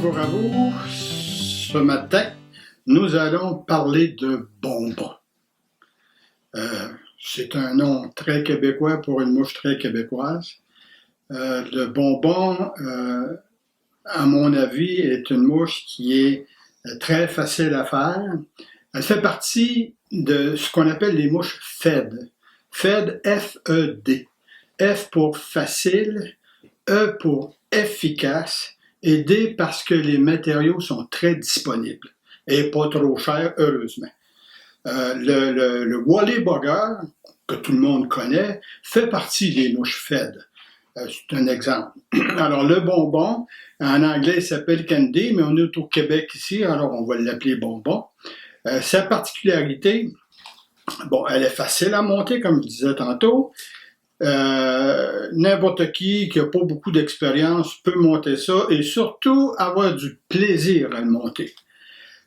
bonjour à vous. Ce matin, nous allons parler de bonbons. C'est un nom très québécois pour une mouche très québécoise. Le bonbon, à mon avis, est une mouche qui est très facile à faire. Elle fait partie de ce qu'on appelle les mouches FED. FED, F-E-D. F pour facile, E pour efficace et D parce que les matériaux sont très disponibles et pas trop chers, heureusement. Le Wally Bugger, que tout le monde connaît, fait partie des mouches FED. C'est un exemple. Alors, le bonbon, en anglais, il s'appelle candy, mais on est au Québec ici, alors on va l'appeler bonbon. Sa particularité, bon, elle est facile à monter, comme je disais tantôt. N'importe qui n'a pas beaucoup d'expérience peut monter ça et surtout avoir du plaisir à le monter.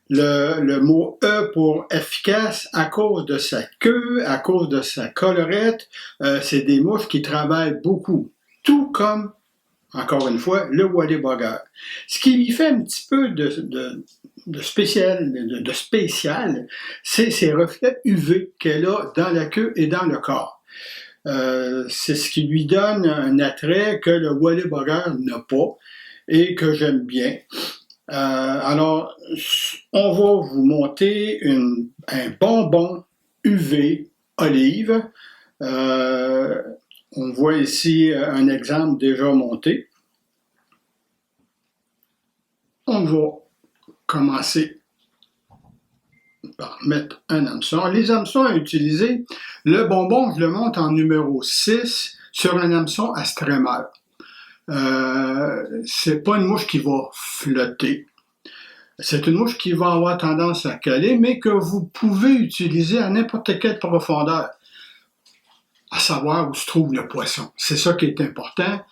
Le mot E pour efficace, à cause de sa queue, à cause de sa collerette, c'est des mouches qui travaillent beaucoup, tout comme, encore une fois, le Wally Bugger. Ce qui lui fait un petit peu de spécial, c'est ses reflets UV qu'elle a dans la queue et dans le corps. C'est ce qui lui donne un attrait que le Wally Bugger n'a pas et que j'aime bien. Alors, on va vous monter un bonbon UV olive. On voit ici un exemple déjà monté. On va commencer par mettre un hameçon. Les hameçons à utiliser, le bonbon, je le monte en numéro 6 sur un hameçon à streamer. C'est pas une mouche qui va flotter. C'est une mouche qui va avoir tendance à caler, mais que vous pouvez utiliser à n'importe quelle profondeur, à savoir où se trouve le poisson. C'est ça qui est important.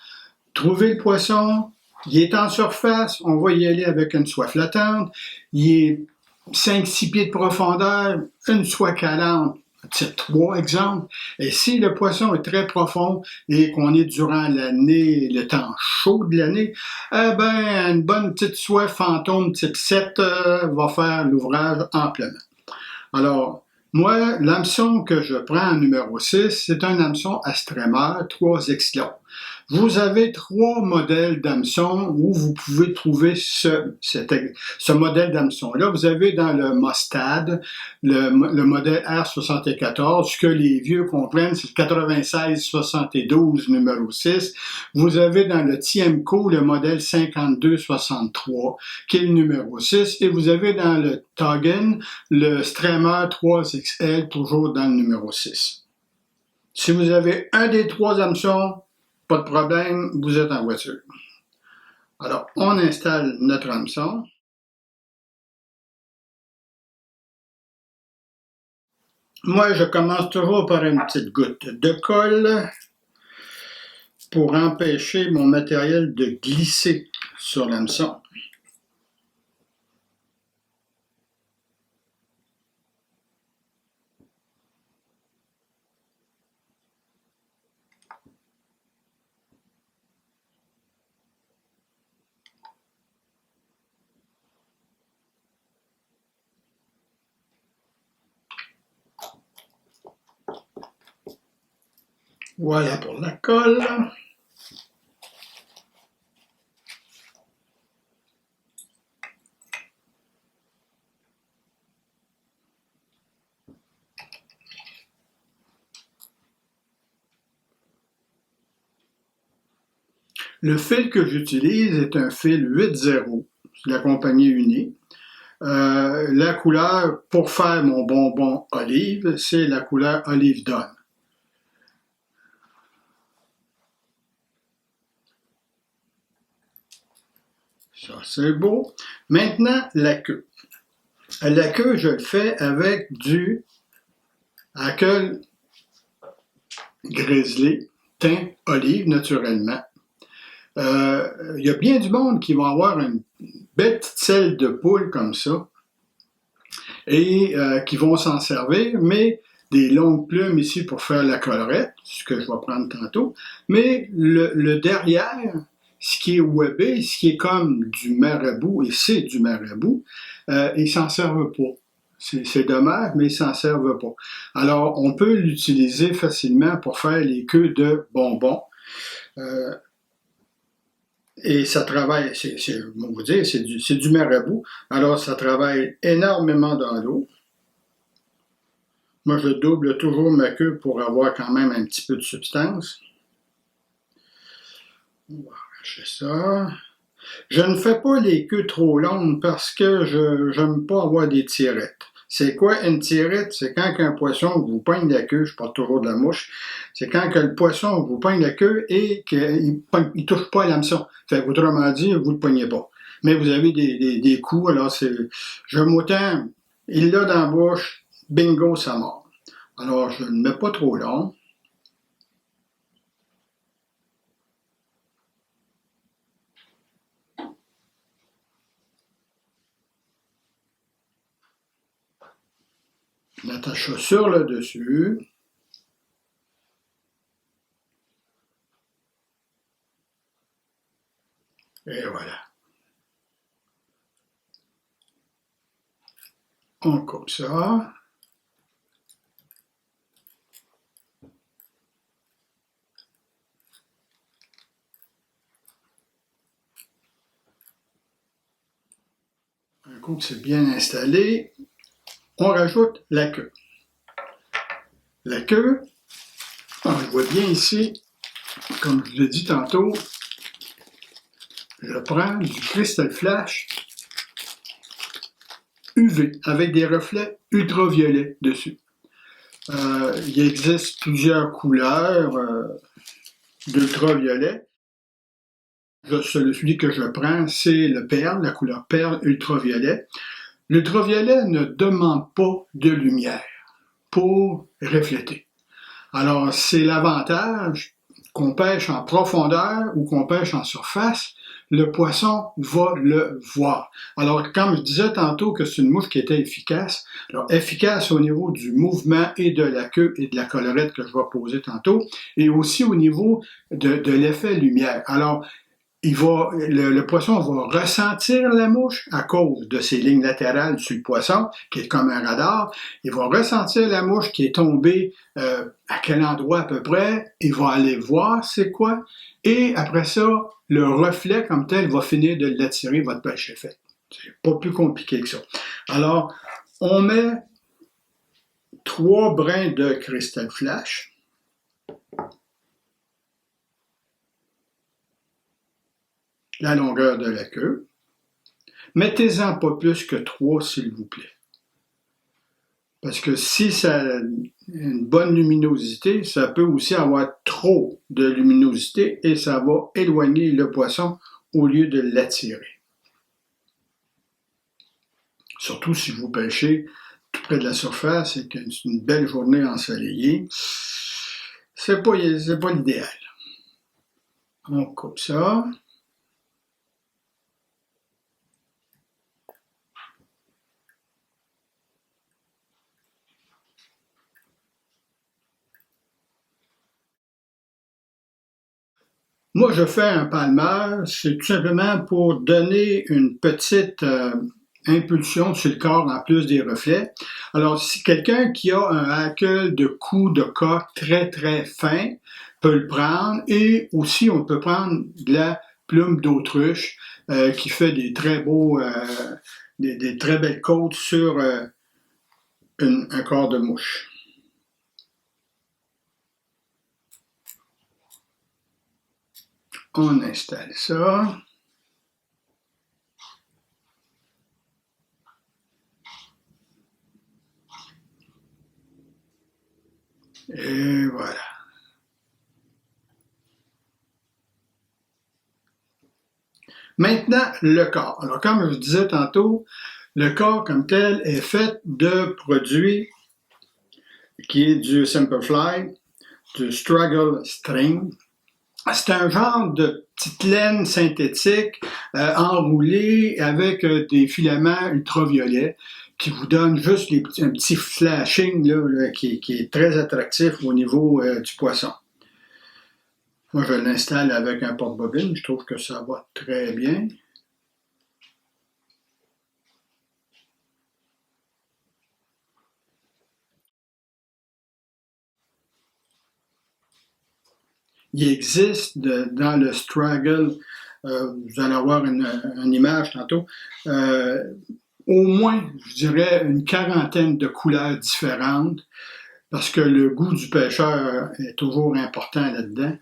Trouver le poisson, il est en surface, on va y aller avec une soie flottante, il est 5-6 pieds de profondeur, une soie calante, c'est 3 exemples. Et si le poisson est très profond et qu'on est durant l'année, le temps chaud de l'année, eh ben, une bonne petite soie fantôme type 7 va faire l'ouvrage amplement. Alors, moi, l'hameçon que je prends en numéro 6, c'est un hameçon à streamer, 3 échelons. Vous avez 3 modèles d'hameçon où vous pouvez trouver ce modèle d'hameçon-là. Vous avez dans le Mustad, le modèle R74, ce que les vieux comprennent, c'est le 96-72 numéro 6. Vous avez dans le Tiemco le modèle 52-63, qui est le numéro 6. Et vous avez dans le Toggen le Streamer 3XL, toujours dans le numéro 6. Si vous avez un des 3 hameçons, pas de problème, vous êtes en voiture. Alors, on installe notre hameçon. Moi, je commence toujours par une petite goutte de colle pour empêcher mon matériel de glisser sur l'hameçon. Voilà pour la colle. Le fil que j'utilise est un fil 8-0 de la compagnie Uni. La couleur pour faire mon bonbon olive, c'est la couleur Olive Dawn. Ça, c'est beau. Maintenant, la queue. La queue, je le fais avec du Hackle Grizzly, teint olive, naturellement. Il y a bien du monde qui va avoir une belle petite selle de poule comme ça et qui vont s'en servir, mais des longues plumes ici pour faire la collerette, ce que je vais prendre tantôt, mais le derrière ce qui est webé, ce qui est comme du marabout, et c'est du marabout, ils s'en servent pas. C'est dommage, mais ils s'en servent pas. Alors, on peut l'utiliser facilement pour faire les queues de bonbons. Et ça travaille, on va dire, c'est du marabout. Alors, ça travaille énormément dans l'eau. Moi, je double toujours ma queue pour avoir quand même un petit peu de substance. On va arracher ça. Je ne fais pas les queues trop longues parce que je n'aime pas avoir des tirettes. C'est quoi une tirette? C'est quand un poisson vous poigne la queue, je parle toujours de la mouche, c'est quand que le poisson vous poigne la queue et qu'il ne touche pas à l'hameçon. Fait autrement dit, vous ne le poignez pas. Mais vous avez des coups, alors j'aime autant, il l'a dans la bouche, bingo, ça mord. Alors, je ne le mets pas trop long. On attache ça sur le dessus. Et voilà. On coupe ça. Un coup que c'est bien installé, on rajoute la queue. La queue, on le voit bien ici, comme je l'ai dit tantôt, je prends du Crystal Flash UV avec des reflets ultraviolets dessus. Il existe plusieurs couleurs d'ultraviolet. Celui que je prends, c'est le perle, la couleur perle ultraviolet. L'ultraviolet ne demande pas de lumière pour refléter. Alors, c'est l'avantage qu'on pêche en profondeur ou qu'on pêche en surface, le poisson va le voir. Alors, comme je disais tantôt que c'est une mouche qui était efficace, alors efficace au niveau du mouvement et de la queue et de la collerette que je vais poser tantôt, et aussi au niveau de l'effet lumière. Alors, le poisson va ressentir la mouche à cause de ses lignes latérales sur le poisson, qui est comme un radar. Il va ressentir la mouche qui est tombée à quel endroit à peu près. Il va aller voir c'est quoi. Et après ça, le reflet comme tel va finir de l'attirer, votre pêche est faite. C'est pas plus compliqué que ça. Alors, on met 3 brins de Crystal Flash. La longueur de la queue. Mettez-en pas plus que 3, s'il vous plaît. Parce que si ça a une bonne luminosité, ça peut aussi avoir trop de luminosité et ça va éloigner le poisson au lieu de l'attirer. Surtout si vous pêchez tout près de la surface et que c'est une belle journée ensoleillée, c'est pas l'idéal. On coupe ça. Moi, je fais un palmeur, c'est tout simplement pour donner une petite impulsion sur le corps en plus des reflets. Alors, si quelqu'un qui a un hackle de cou de coque très très fin peut le prendre, et aussi on peut prendre de la plume d'autruche qui fait des très beaux, des très belles côtes sur un corps de mouche. On installe ça. Et voilà. Maintenant, le corps. Alors, comme je disais tantôt, le corps comme tel est fait de produits qui est du Simple Fly, du Struggle String. C'est un genre de petite laine synthétique enroulée avec des filaments ultraviolets qui vous donnent juste un petit flashing là, qui est très attractif au niveau du poisson. Moi, je l'installe avec un porte-bobine. Je trouve que ça va très bien. Il existe dans le Struggle, vous allez avoir une image tantôt, euh, au moins, je dirais, une quarantaine de couleurs différentes, parce que le goût du pêcheur est toujours important là-dedans.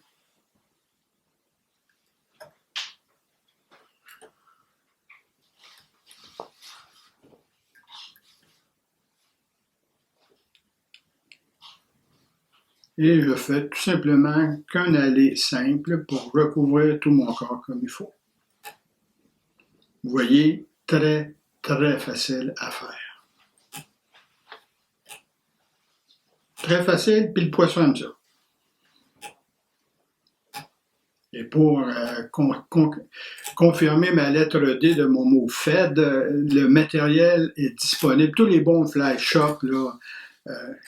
Et je fais tout simplement qu'un aller simple pour recouvrir tout mon corps comme il faut. Vous voyez, très, très facile à faire. Très facile, puis le poisson aime ça. Et pour confirmer ma lettre D de mon mot FED, le matériel est disponible. Tous les bons fly shops, là,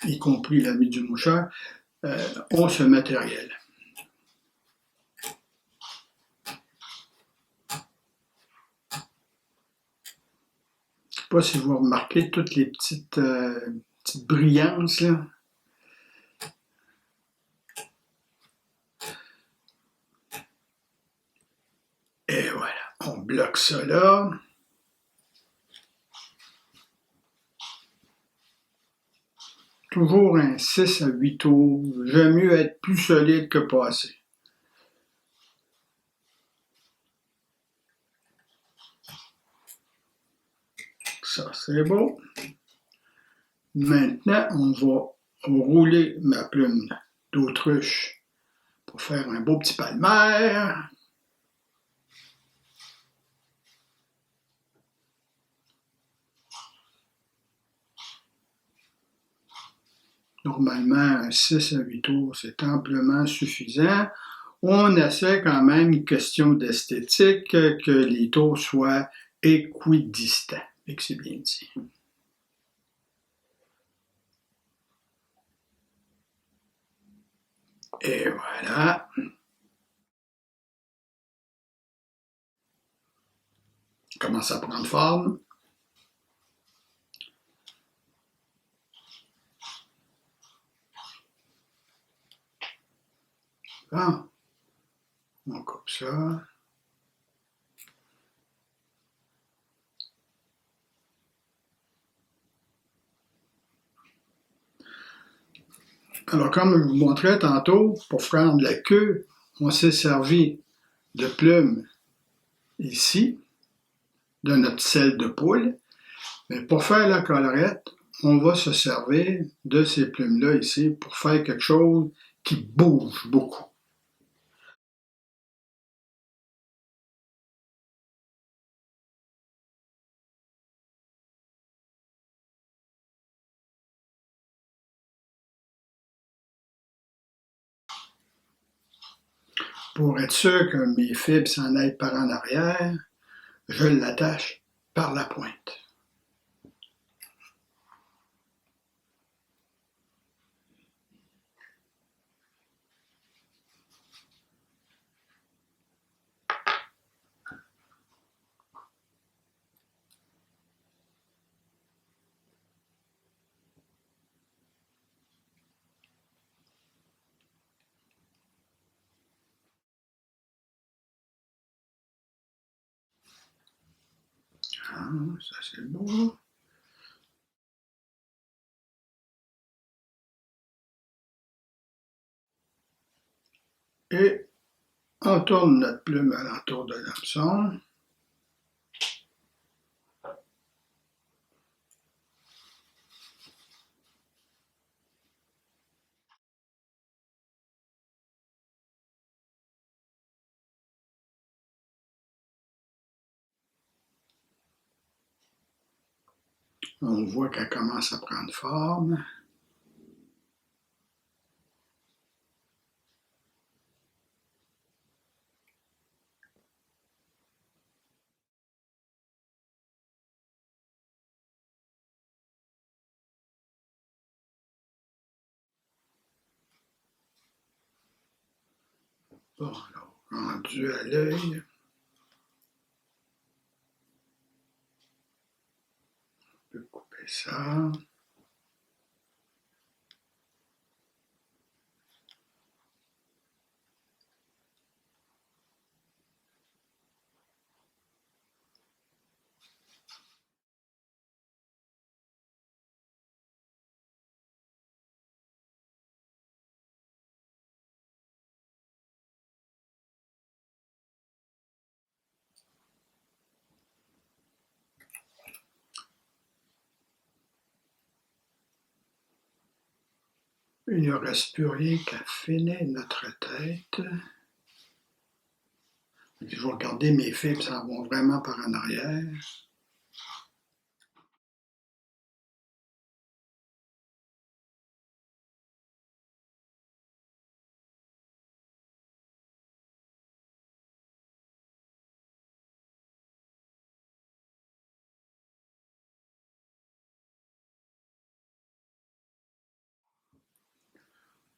y compris l'ami du moucheur, ont ce matériel. Je ne sais pas si vous remarquez toutes les petites brillances, là. Et voilà, on bloque ça là. Toujours un 6 à 8 tours. J'aime mieux être plus solide que pas assez. Ça, c'est beau. Maintenant, on va rouler ma plume d'autruche pour faire un beau petit palmaire. Normalement, un 6 à 8 tours, c'est amplement suffisant. On essaie quand même, une question d'esthétique, que les tours soient équidistants. Et que c'est bien dit. Et voilà. Commence à prendre forme. Bon. On coupe ça. Alors, comme je vous montrais tantôt, pour faire de la queue, on s'est servi de plumes ici, de notre selle de poule. Mais pour faire la collerette, on va se servir de ces plumes-là ici pour faire quelque chose qui bouge beaucoup. Pour être sûr que mes fibres s'en aillent par en arrière, je l'attache par la pointe. Ah, ça c'est beau. Et on tourne notre plume à l'entour de l'hameçon. On voit qu'elle commence à prendre forme. Bon, alors, rendu à l'œil. On peut couper ça. Il ne reste plus rien qu'à finir notre tête. Je vais regarder mes fibres, ça va vraiment par en arrière.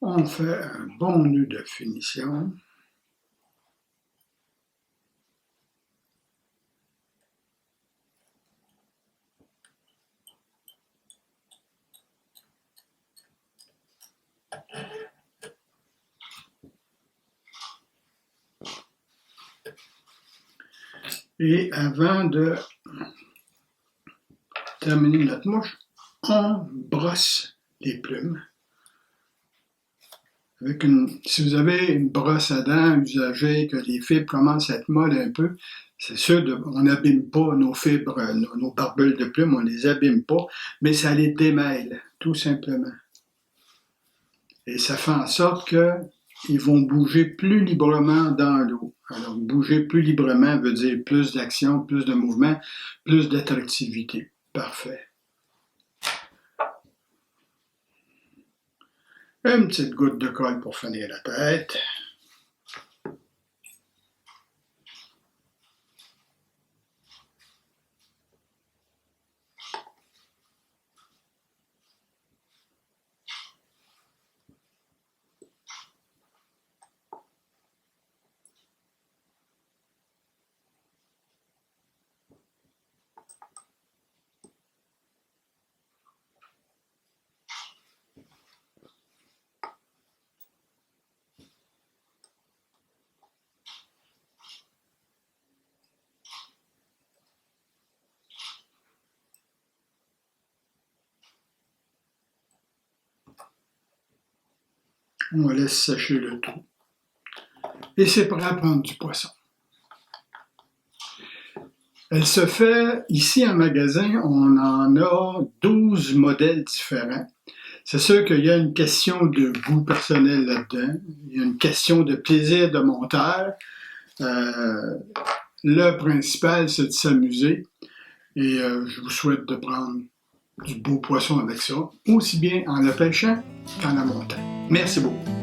On fait un bon nœud de finition. Et avant de terminer notre mouche, on brosse les plumes. Si vous avez une brosse à dents usagée, que les fibres commencent à être molles un peu, c'est sûr, on n'abîme pas nos fibres, nos barbules de plumes, on ne les abîme pas, mais ça les démêle, tout simplement. Et ça fait en sorte qu'ils vont bouger plus librement dans l'eau. Alors, bouger plus librement veut dire plus d'action, plus de mouvement, plus d'attractivité. Parfait. Une petite goutte de colle pour finir la tête. On laisse sécher le tout. Et c'est prêt à prendre du poisson. Elle se fait, ici en magasin, on en a 12 modèles différents. C'est sûr qu'il y a une question de goût personnel là-dedans. Il y a une question de plaisir de montage. Le principal, c'est de s'amuser. Et je vous souhaite de prendre du beau poisson avec ça, aussi bien en le pêchant qu'en la montant. Merci beaucoup.